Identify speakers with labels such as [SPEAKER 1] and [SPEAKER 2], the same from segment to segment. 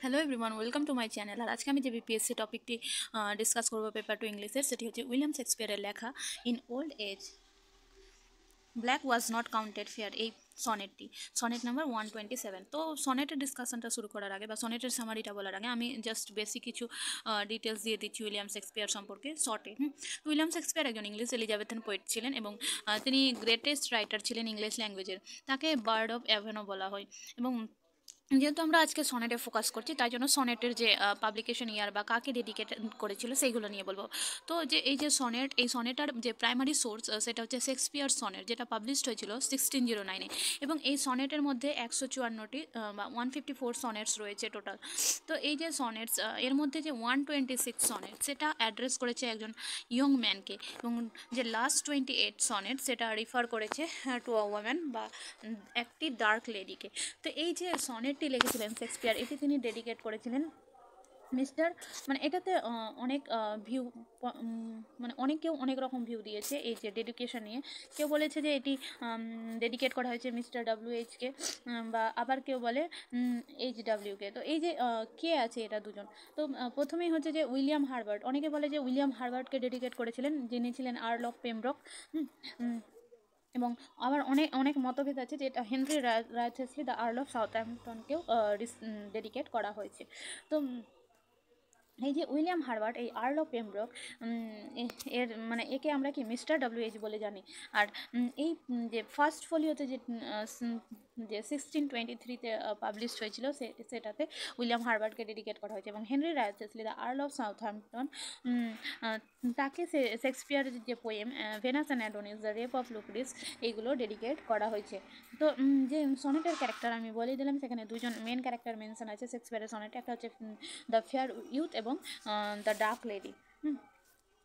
[SPEAKER 1] Hello everyone, welcome to my channel. আর আজকে আমি যে বিপিএসসি টপিকটি ডিসকাস করবো পেপার টু ইংলিশের, সেটি হচ্ছে উইলিয়াম শেক্সপিয়ারের লেখা in old age black was not counted fair, এই সনেটটি, সনেট নাম্বার 127। তো সনেটের ডিসকাশনটা শুরু করার আগে বা সনেটের সামারিটা বলার আগে আমি জাস্ট বেসিক কিছু ডিটেলস দিয়ে দিচ্ছি উইলিয়াম শেক্সপিয়ার সম্পর্কে শর্টে। উইলিয়াম শেক্সপিয়ার একজন ইংলিশ এলিজাবেথান পোয়েট ছিলেন এবং তিনি গ্রেটেস্ট রাইটার ছিলেন ইংলিশ ল্যাঙ্গুয়েজের। তাকে বার্ড অফ অ্যাভেনও বলা হয়। এবং যেহেতু আমরা আজকে সনেটে ফোকাস করছি, তাই জন্য সনেটের যে পাবলিকেশন ইয়ার বা কাকে ডেডিকেট করেছিল সেইগুলো নিয়ে বলবো। তো যে এই যে সনেট, এই সনেটার যে প্রাইমারি সোর্স সেটা হচ্ছে শেক্সপিয়ার সনেট, যেটা পাবলিশড হয়েছিল 1609-এ। এবং এই সনেটের মধ্যে 154টি বা 154 সনেটস রয়েছে টোটাল। তো এই যে সনেটস, এর মধ্যে যে 126 সনেট সেটা অ্যাড্রেস করেছে একজন ইয়ং ম্যানকে, এবং যে লাস্ট 28 সনেট সেটা রিফার করেছে টু আ ওয়ামেন বা একটি ডার্ক লেডিকে। তো এই যে সনেটটি লিখেছিলেন শেক্সপিয়ার, এটি তিনি ডেডিকেট করেছিলেন মিস্টার, মানে এটাতে অনেক ভিউ, মানে অনেকেও অনেক রকম ভিউ দিয়েছে এই যে ডেডিকেশন নিয়ে। কেউ বলেছে যে এটি ডেডিকেট করা হয়েছে মিস্টার ডাব্লিউ.এইচকে, বা আবার কেউ বলে H.W.কে। তো এই যে কে আছে এটা দুজন। তো প্রথমেই হচ্ছে যে উইলিয়াম হার্বার্ট, অনেকে বলে যে উইলিয়াম হার্বার্টকে ডেডিকেট করেছিলেন, যিনি ছিলেন আর্ল অফ পেমব্রক। এবং আবার অনেক অনেক মতভেদ আছে যে এটা Henry Wriothesley the earl of সাউথহ্যাম্পটনকেও ডেডিকেট করা হয়েছে। তো এই যে উইলিয়াম হার্বার্ট, এই আর্ল অফ পেমব্রক, এর মানে একে আমরা কি মিস্টার ডব্লিউ.এইচ বলে জানি। আর এই যে ফার্স্ট ফোলিওতে যে 1623-তে পাবলিশড হয়েছিল, সেটাতে উইলিয়াম হার্বার্টকে ডেডিকেট করা হয়েছে। এবং Henry Wriothesley the earl of Southampton, তাকে শেক্সপিয়ারের যে poem Venus and Adonis, the rape of Lucrece, এইগুলো ডেডিকেট করা হয়েছে। তো যে সনেটের ক্যারেক্টার আমি বলে দিলাম, সেখানে দুজন মেন ক্যারেক্টার মেনশন আছে শেক্সপিয়ারের সনেটে। একটা হচ্ছে দ্য ফেয়ার ইউথ এবং দ্য ডার্ক লেডি।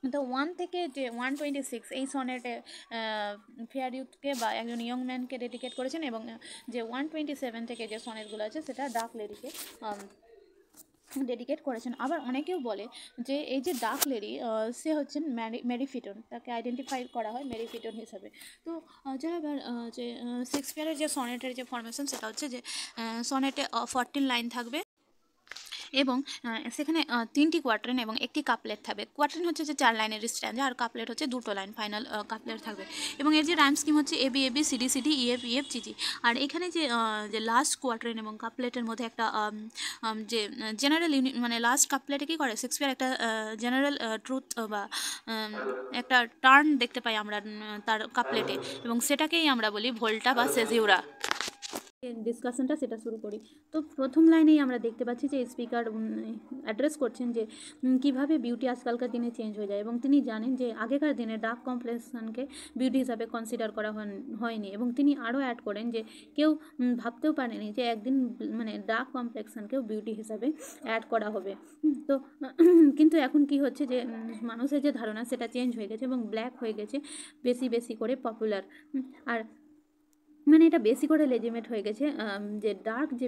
[SPEAKER 1] তো 1 থেকে যে 126 এই সনেটে ফেয়ার ইউথকে বা একজন ইয়ং ম্যানকে ডেডিকেট করেছেন, এবং যে 127 থেকে যে সনেটগুলো আছে সেটা ডার্ক লেডিকে ডেডিকেট করেছেন। আবার অনেকেও বলে যে এই যে ডার্ক লেডি, সে হচ্ছেন মেরিফিটন, তাকে আইডেন্টিফাই করা হয় মেরিফিটন হিসাবে। তো যারা যে শেক্সপিয়ারের যে সনেটের যে ফরমেশন, সেটা হচ্ছে যে সনেটে 14 লাইন থাকবে এবং সেখানে 3টি কোয়ার্টারেন এবং একটি কাপলেট থাকবে। কোয়ার্টারেন হচ্ছে যে 4 লাইনের স্ট্যান্ডা, আর কাপলেট হচ্ছে 2 লাইন ফাইনাল কাপলেট থাকবে। এবং এর যে রাইম স্কিম হচ্ছে AB AB CD CD EF EF GG. আর এখানে যে যে লাস্ট কোয়ার্টারেন এবং কাপলেটের মধ্যে একটা যে জেনারেল মানে লাস্ট কাপলেটে কী করে শেক্সপিয়ার, একটা জেনারেল ট্রুথ বা একটা টার্ন দেখতে পাই আমরা তার কাপলেটে, এবং সেটাকেই আমরা বলি ভোল্টা বা সেজিউরা। ডিসকাশনটা সেটা শুরু করি। তো প্রথম লাইনেই আমরা দেখতে পাচ্ছি যে স্পিকার অ্যাড্রেস করছেন যে কীভাবে বিউটি আজকালকার দিনে চেঞ্জ হয়ে যায়, এবং তিনি জানেন যে আগেকার দিনে ডার্ক কমপ্লেক্সনকে বিউটি হিসাবে কনসিডার করা হয়নি। এবং তিনি আরও অ্যাড করেন যে কেউ ভাবতেও পারেনি যে একদিন মানে ডার্ক কমপ্লেক্সনকেও বিউটি হিসাবে অ্যাড করা হবে। তো কিন্তু এখন কি হচ্ছে যে মানুষের যে ধারণা সেটা চেঞ্জ হয়ে গেছে এবং ব্ল্যাক হয়ে গেছে বেশি বেশি করে পপুলার। আর মানে এটা বেশি করে লেজিমেট হয়ে গেছে যে ডার্ক, যে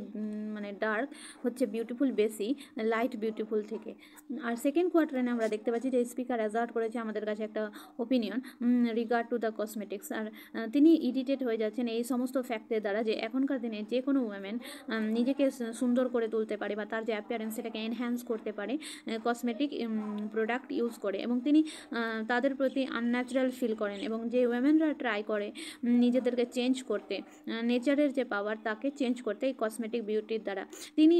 [SPEAKER 1] মানে ডার্ক হচ্ছে বিউটিফুল বেশি লাইট বিউটিফুল থেকে। আর সেকেন্ড কোয়ার্টারে আমরা দেখতে পাচ্ছি যে স্পিকার অ্যাজার্ট করেছে আমাদের কাছে একটা opinion regard to the cosmetics. আর তিনি ইরিটেট হয়ে যাচ্ছেন এই সমস্ত ফ্যাক্টের দ্বারা যে এখনকার দিনে যে কোনো ওমেন নিজেকে সুন্দর করে তুলতে পারে বা তার যে অ্যাপিয়ারেন্স সেটাকে এনহ্যান্স করতে পারে কসমেটিক প্রোডাক্ট ইউজ করে। এবং তিনি তাদের প্রতি আনন্যাচারাল ফিল করেন, এবং যে ওমেনরা ট্রাই করে নিজেদেরকে চেঞ্জ করতে, নেচারের যে পাওয়ার তাকে চেঞ্জ করতে এই কসমেটিক বিউটির দ্বারা, তিনি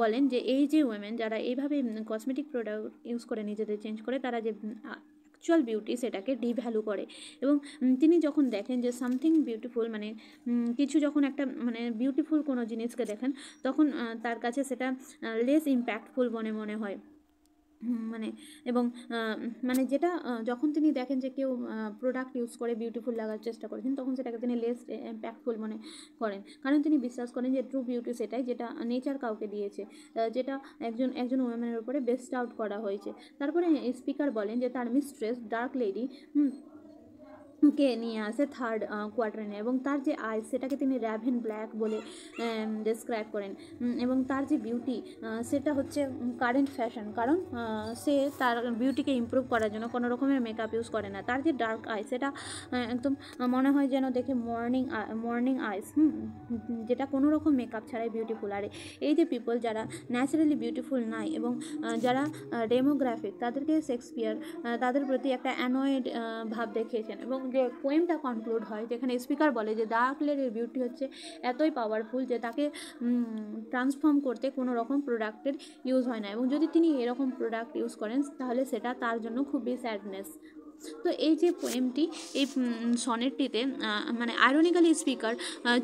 [SPEAKER 1] বলেন যে এই যে ওমেন যারা এইভাবে কসমেটিক প্রোডাক্ট ইউজ করে নিজেদের চেঞ্জ করে, তারা যে অ্যাকচুয়াল বিউটি সেটাকে ডিভ্যালু করে। এবং তিনি যখন দেখেন যে সামথিং বিউটিফুল, মানে কিছু যখন একটা মানে বিউটিফুল কোনো জিনিসকে দেখেন, তখন তার কাছে সেটা লেস ইম্প্যাক্টফুল মনে হয়। মানে এবং মানে যেটা যখন তিনি দেখেন যে কেউ প্রোডাক্ট ইউজ করে বিউটিফুল লাগার চেষ্টা করেছেন, তখন সেটাকে তিনি লেস ইম্প্যাক্টফুল মনে করেন, কারণ তিনি বিশ্বাস করেন যে ট্রু বিউটি সেটাই যেটা নেচার কাউকে দিয়েছে, যেটা একজন ওমেনের উপরে বেস্ট আউট করা হয়েছে। তারপরে স্পিকার বলেন যে তার মিস্ট্রেস ডার্ক লেডি কে নিয়ে আসে থার্ড কোয়ার্টারে, এবং তার যে আইস সেটাকে তিনি র্যাভেন ব্ল্যাক বলে ডেসক্রাইব করেন। এবং তার যে বিউটি সেটা হচ্ছে কারেন্ট ফ্যাশন, কারণ সে তার বিউটিকে ইমপ্রুভ করার জন্য কোনো রকমের মেকআপ ইউজ করে না। তার যে ডার্ক আই সেটা একদম মনে হয় যেন দেখে মর্নিং আইস, যেটা কোনো রকম মেকআপ ছাড়াই বিউটিফুল। আর এই যে পিপল যারা ন্যাচারালি বিউটিফুল নাই এবং যারা ডেমোগ্রাফিক, তাদেরকে শেক্সপিয়ার তাদের প্রতি একটা অ্যানয়েড ভাব দেখিয়েছেন। এবং যে পোয়েমটা কনক্লুড হয় যেখানে স্পিকার বলে যে ডার্ক লেডির বিউটি হচ্ছে এতই পাওয়ারফুল যে তাকে ট্রান্সফর্ম করতে কোনো রকম প্রোডাক্টের ইউজ হয় না, এবং যদি তিনি এরকম প্রোডাক্ট ইউজ করেন তাহলে সেটা তার জন্য খুবই স্যাডনেস। তো এই যে পোয়েমটি, এই সনেটটিতে মানে আইরনিক্যালি স্পিকার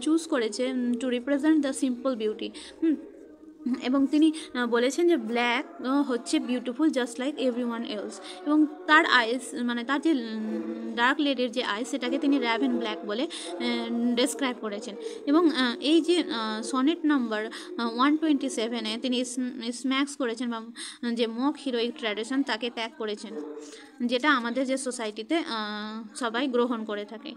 [SPEAKER 1] চুজ করেছে two represent the simple beauty. এবং তিনি বলেছেন যে ব্ল্যাক হচ্ছে beautiful just like everyone else, এবং তার আইস মানে তার যে ডার্ক লেডির যে আইস সেটাকে তিনি র্যাভেন ব্ল্যাক বলে ডেসক্রাইব করেছেন। এবং এই যে সনেট নাম্বার 127-এ তিনি স্ম্যাক্স করেছেন বা যে মক হিরোইক ট্র্যাডিশন তাকে ত্যাগ করেছেন, যেটা আমাদের যে সোসাইটিতে সবাই গ্রহণ করে থাকে।